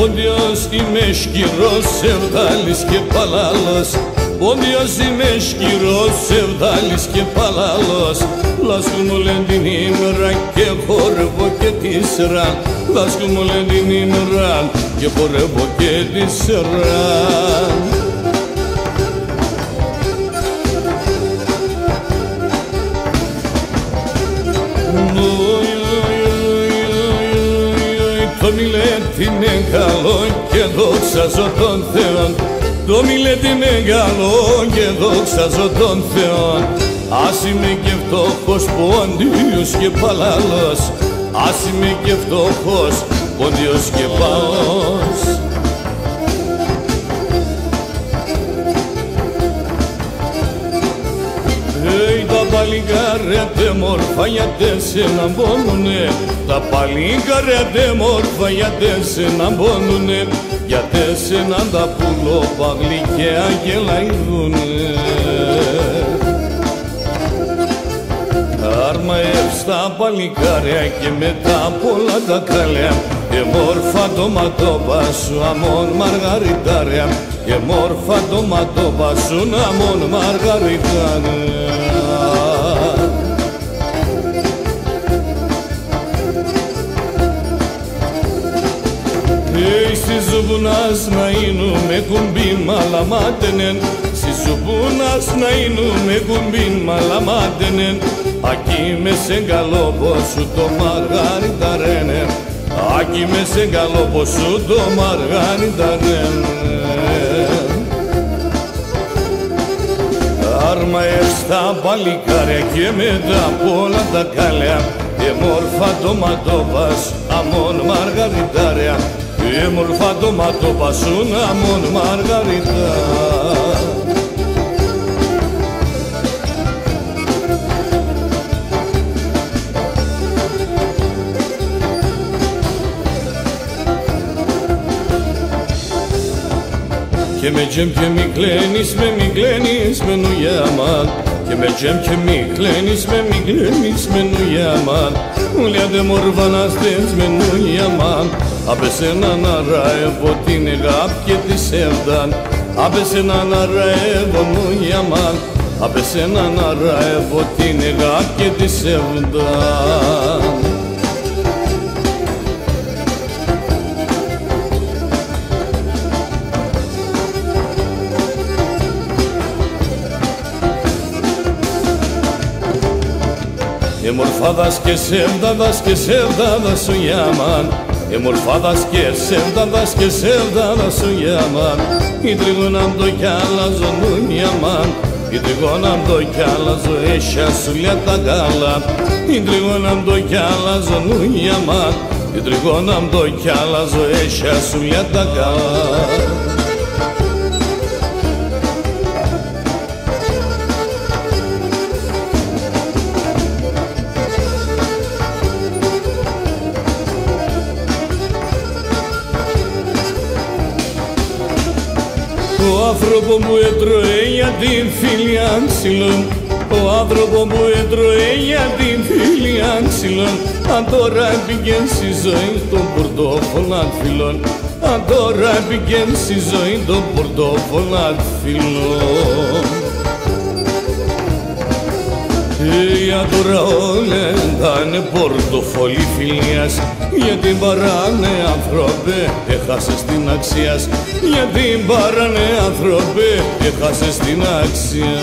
Πόντιος είμαι σκυρός, σεβδάλης και παλάλος. Πόντιος είμαι σκυρός, σεβδάλης και παλάλος. Λάσκου μου λένε την ημέρα και χορεύω και τη σειρά. Λάσκου μου λένε την ημέρα και χορεύω και τη σειρά. Το μιλέτη είναι καλό και δόξαζω τον Θεόν. Το μιλέτη είναι καλό και δόξαζω τον Θεόν. Ας είμαι και φτωχός, πόντιος και παλάλος. Ας είμαι και φτωχός, πόντιος και παλάλος. Τα παλικάρια τε μόρφα γιατί σε να μπώνουνε. Τα παλικάρια τε μόρφα γιατί σε να μπώνουνε. Γιατί σε να τα πουλόπαγλοι και αγελαϊδούνε. Άρμα εύστα παλικάρια και μετά πολλά τα καλιά. Και μόρφα το ματόπα σου αμόν μαργαριτάρια. Και μόρφα το ματόπα σου αμόν μαργαριτάρια. Si zubunas na inu me kumbin malamatenen. Si zubunas na inu me kumbin malamatenen. Aquí me sengalopo su to margaritarene. Aquí me sengalopo su to margaritarene. Άρμα εύστα παλικάρια και μετά απ' όλα τα καλιά. Και μόρφα το ματόπας αμόν μαργαριτάρια. Και μορφά το ματόπας σου αμόν μαργαριτά. Και με τζεμ και μη κλαίνεις με νουιάμαν. Και με τζεμ και μη κλαίνεις με νουιάμαν. Ουλιάτε μορφανάς τες με νουιάμαν. Απ' εσένα να ραεύω την αγάπη και τη σεύδαν. Απ' εσένα να ραεύω νουιάμαν. Απ' εσένα να ραεύω την αγάπη και τη σεύδαν. Μορφάδας και σεύδαδας σου γιάμαν. Μορφάδας και σεύδαδας σου γιάμαν. Η τριγώναμ το κι άλλαζω νουιάμαν. Η τριγώναμ το κι άλλαζω έσια σου λιά τα γάλα. Η τριγώναμ το κι άλλαζω νουιάμαν. Η τριγώναμ το κι άλλαζω έσια σου λιά τα γάλα. Ο άνθρωπο που έτρωε για την φίλια ξυλών. Ο άνθρωπο που έτρωε για την φίλια ξυλών. Αν τώρα πηγαίνει στη ζωή των πορτόφωλων φιλών. Αν τώρα πηγαίνει στη ζωή των πορτόφωλων φιλών. Για τώρα όλα είναι πορτοφόλι φιλίας. Γιατί παράνε άνθρωπε, έχασες την αξία. Γιατί παράνε άνθρωπε, έχασες την αξία.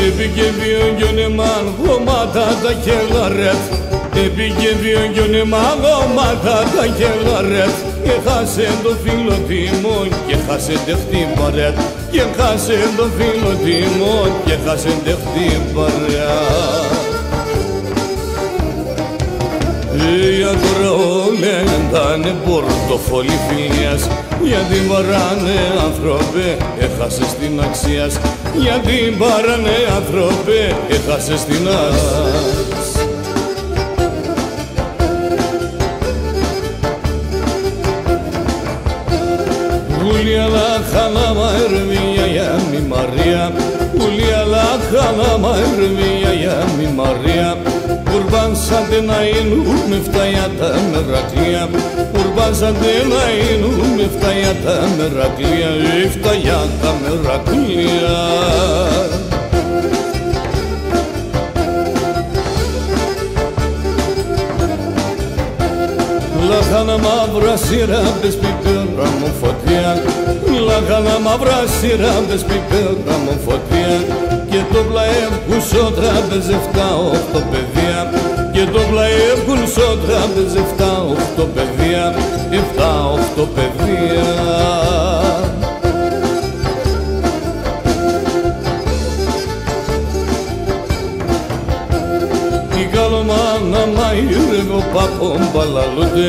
Έπηκε βιογιον εμάν γομάτα τα κελαρέτ. Έπηκε βιογιον εμάν γομάτα τα κελαρέτ. Έχασε το φίλο τιμόν και έχασε τεχτή παρέτ. Και έχασε το φίλο τιμόν και έχασε τεχτή παρέτ. Για τώρα όλα είναι πορτοφόλι φιλίας. Γιατί παράνε άνθρωπε, έχασες την αξία. Γιατί παράνε άνθρωπε, έχασες την αξία. Ουλιαλά χαλάμα ερβία για μη Μαρία. Ουλιαλά mana marvia ya mi Maria Kurban sadena inu miftayata meraklia Kurban sadena inu miftayata meraklia Iftayata meraklia Λαχάνα μαύρα σειρά μπες πιπέρα μου φωτιά Λαχάνα μαύρα σειρά μπες πιπέρα μου φωτιά Και το πλαεύκουν σώτρα μπες 7-8 παιδεία Και το πλαεύκουν σώτρα μπες 7-8 παιδεία 7-8 παιδεία Η καλομάνα μαΐρευε ο παπον μπαλαλούτε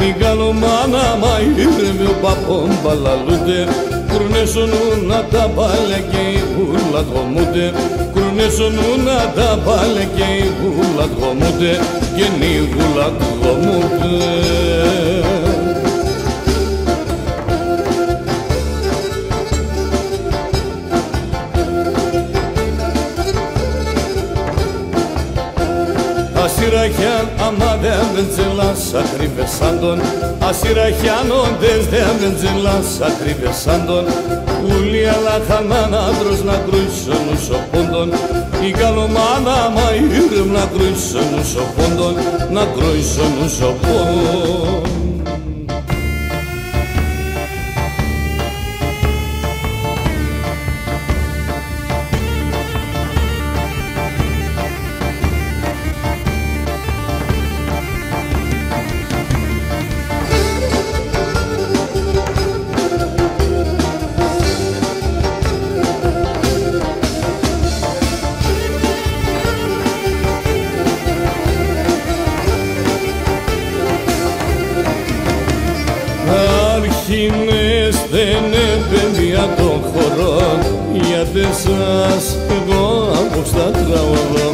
Η καλομάνα μαΐρευε ο παπον μπαλαλούτε Κουρνέσονουνε τα πάλια και οι γούλα δρομούνται Κουρνέσονουνε τα πάλια και οι γούλα δρομούνται Και οι γούλα δρομούνται Ασυραχιάν άμα δεν βεντζελάς ακρίβεσαν τον Ασυραχιάνοντες δεν βεντζελάς ακρίβεσαν τον Ούλοι αλαχανάν άντρος να κρούσουν ουσοπόντον Η καλομάνα μαΐρευ να κρούσουν ουσοπόντον Να κρούσουν ουσοπόντον Αρχινές δεν παιδιά των χωρών Γιατί σας εγώ απόψε θα τραγωδώ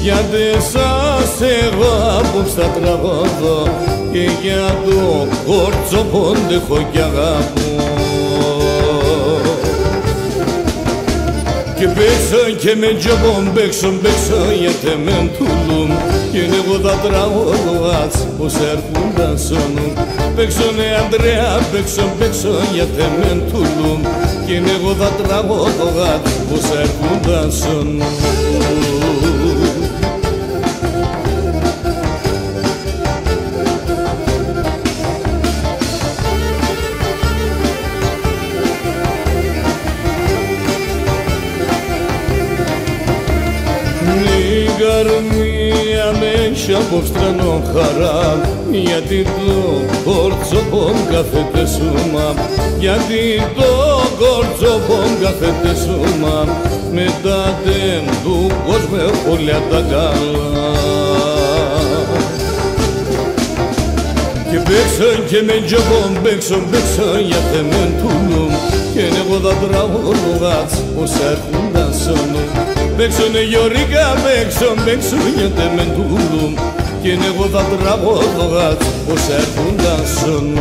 Γιατί σας εγώ απόψε θα τραγωδώ Και για το κόρτσο πόντεχω κι αγαπώ Και παίξω και με τζοπον παίξω γιατί με τουλούν Και εγώ τα τραγωδωάς πως έρχουν τα σώνουν Παίξωνε Ανδρέα, παίξω γιατί με τουλούν Και εγώ τα τραγωδωάς πως έρχουν τα σώνουν Καρμία με έχει από στρανό χαρά Γιατί το κορτσοπον κάθεται σούμα Γιατί το κορτσοπον κάθεται σούμα Μετά τεν του κόσμου όλα τα καλά Και παίξω και με τζοπον παίξω γιατί με τουλούν Και εγώ τα τραγωδωάς πως έρχουν τα σώνουν Παίξωνε Γιώργα, παίξω γιατί με τουλούν Και εγώ τα τραγωδωάς πως έρχουν τα σώνουν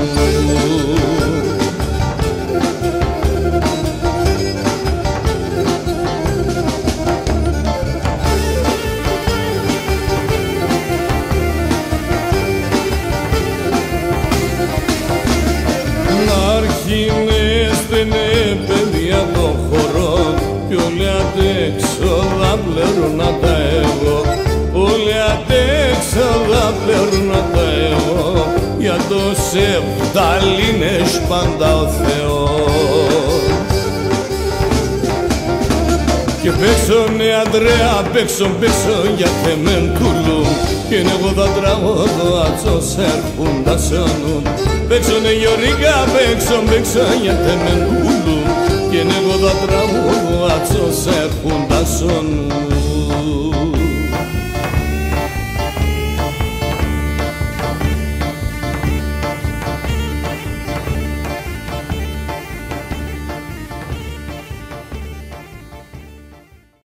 Αρχινές δεν είναι παιδιά των χωρών Κι όλοι αντέξω θα πλέρουν να τα εγώ Όλοι αντέξω θα πλέρουν να τα εγώ Για το σεφταλίνες πάντα ο Θεός Και παίξωνε Ανδρέα, παίξω γιατί με τουλούν Και εγώ τα τραγωδωάς ως έρχουν τα σώνουν Παίξωνε Γιώργα, παίξω γιατί με τουλούν Και εγώ τα τραγωδωάς